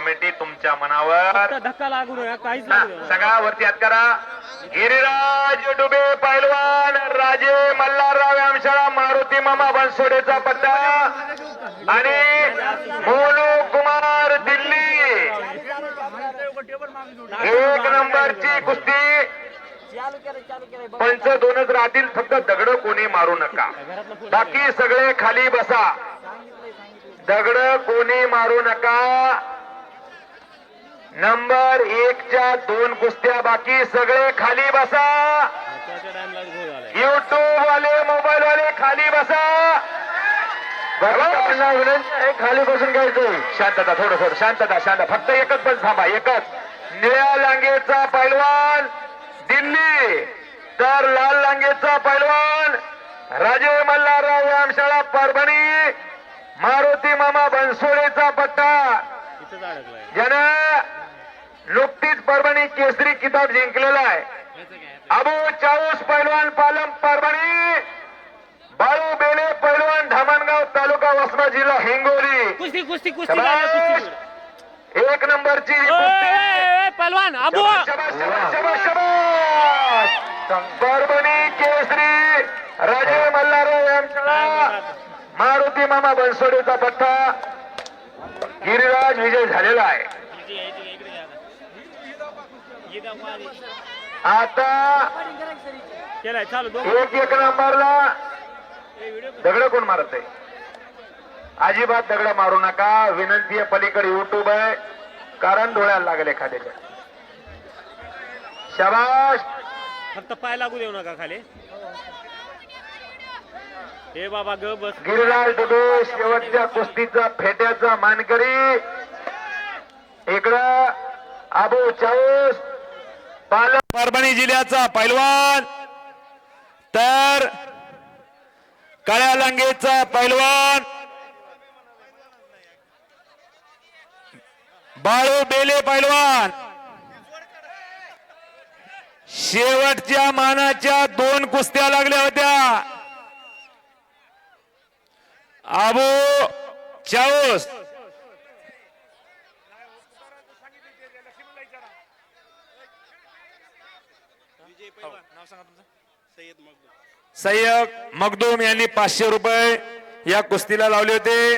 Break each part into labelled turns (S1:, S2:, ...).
S1: Committee तुमच्या मनावर
S2: धक्का लागू नये काहीच लागू नये.
S1: सगळा वरती हात करा. गिरिराज डुबे पैलवान, राजे मल्हारराव व्यायामशाळा, मारुती मामा बनसोडेचा पट्टा आणि मोनू कुमार दिल्ली. एक नंबरची कुस्ती. पंच दोनच राहतील, फक्त दगड कोणी मारू नका. बाकी सगळे खाली बसा. दगड कोणी मारू नका. नंबर 1च्या 2 कुस्त्या, बाकी सगळे खाली बसा. युट्यूब वाले, मोबाईल वाले खाली बसा. खाली बसून घ्यायचं. शांतता, थोडं शांतता, फक्त एकच बस थांबा, एकच. निळ्या लांगेचा पैलवान दिल्ली, तर लाल लांगेचा पैलवान राजे मल्हारराव व्यायामशाळा परभणी, मारुती मामा बनसोडेचा पट्टा. ज्यानं नुकतीच परभणी केसरी किताब जिंकलेला आहे. अबू चाऊस पैलवान पालम परभणी, बाळू बेले पैलवान धामणगाव तालुका वसमत जिल्हा हिंगोली.
S2: कुस्ती कुस्ती कुस्ती लागली, कुस्ती.
S1: एक नंबरची
S2: पहलवान अबू
S1: परभणी केसरी राजे मल्हारराव व्यायामशाळा, मारुती मामा बनसोडेचा पट्टा. गिरिराज विजय झालेला आहे. आता
S2: केलाय चालू.
S1: एक नंबरला दगड कोण मारत आहे? अजिबात दगड मारू नका. विनंती आहे, पलीकडे युट्यूब आहे, कारण डोळ्याला लागेल एखाद्याच्या. शाबाश.
S2: फक्त पाय लागू देऊ नका खाली. हे बाबा ग बस.
S1: गिरिराज डुबे शेवटच्या कुस्तीचा फेट्याचा मानकरी. इकडं अबू चाऊस पालम परभणी जिल्ह्याचा पैलवान, तर काळ्या लांगेचा पैलवान बाळू बेले पैलवान. शेवटच्या मानाच्या 2 कुस्त्या लागल्या होत्या. अबू चाऊस सय्यद मखदूम यांनी 500 रुपये या कुस्तीला लावले होते.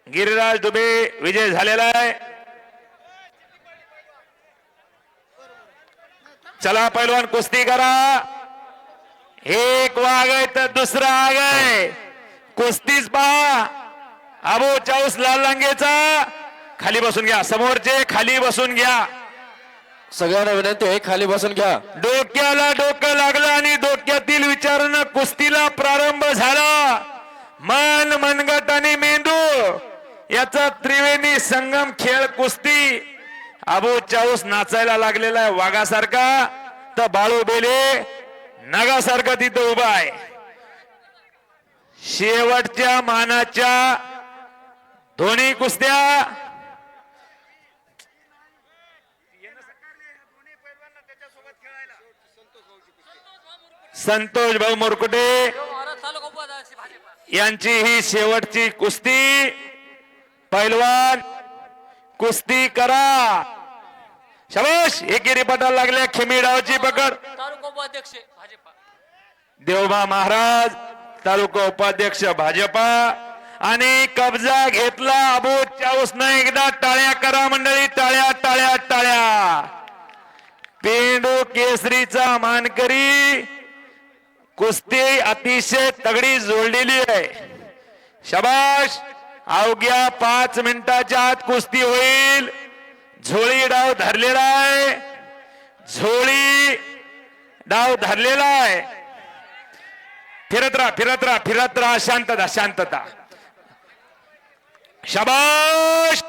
S1: गिरिराज डुबे विजय झालेला आहे. चला पैलवान कुस्ती करा. एक वाघ आहे तर दुसरा आग आहे. कुस्तीच पहा. अबू चाऊस लाल लांगेचा, खाली बसून घ्या. समोरचे खाली बसून घ्या.
S3: सगळ्यांना विनंती आहे, खाली बसून घ्या.
S1: डोक्याला डोकं लागलं आणि डोक्यातील विचारानं कुस्तीला प्रारंभ झाला. मन, मनगट आणि मेंदू याचा त्रिवेणी संगम खेळ कुस्ती. अबू चाऊस नाचायला लागलेला आहे वाघासारखा, तर बाळू बेले नागासारखा तिथं उभा आहे. शेवटच्या मानाच्या दोन्ही कुस्त्या. संतोष भाऊ मोरकुटे यांची ही शेवटची कुस्ती. पैलवान कुस्ती करा. शाबाश. एकेरी पटाला लागल्या. खेमीडावची पकड. देवबा महाराज तालुका उपाध्यक्ष भाजपा, आणि कब्जा घेतला अबू चाऊसनं. एकदा टाळ्या करा मंडळी, टाळ्या टाळ्या टाळ्या. पेंडू केसरीचा मानकरी. कुस्ती अतिशय तगडी जोडलेली आहे. शाबाश. अवघ्या 5 मिनिटाच्या आत कुस्ती होईल. झोळी डाव धरलेला आहे. झोळी डाव धरलेला आहे. फिरत राहा, फिरत राहा, फिरत राहा. शांतता, शांतता. शाबाश.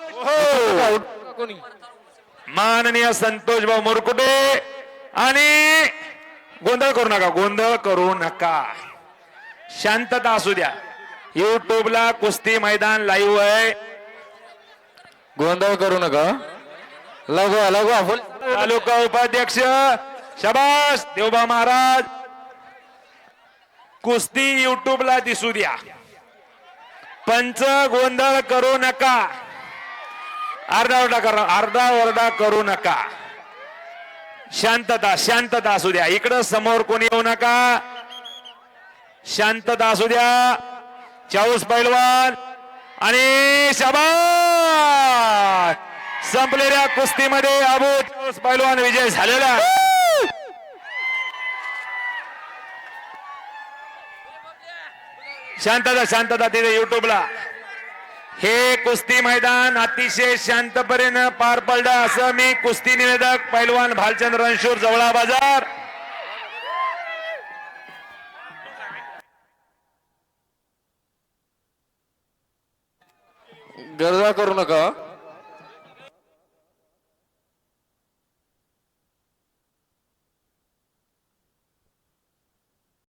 S1: माननीय संतोष भाऊ मोरकुटे. आणि गोंधळ करू नका, गोंधळ करू नका. शांतता असू द्या. युट्यूबला कुस्ती मैदान लाईव्ह आहे.
S3: गोंधळ करू नका. लगवा लगवा.
S1: तालुका उपाध्यक्ष शाबास देवबा महाराज. कुस्ती युट्यूबला दिसू द्या. पंच गोंधळ करू नका. अर्धा ओरडा करू नका. शांतता शांतता असू द्या. इकडं समोर कोणी येऊ नका. शांतता असू द्या. चाऊस पैलवान आणि शाबास. संपलेल्या कुस्तीमध्ये अबू चाऊस पैलवान विजय झालेला. शांतता शांतता तिथे युट्यूबला. हे कुस्ती मैदान अतिशय शांतपणे पार पडलं असं मी कुस्ती निवेदक पैलवान भालचंद्र रणशूर, जवळा बाजार.
S3: गरजा करू नका.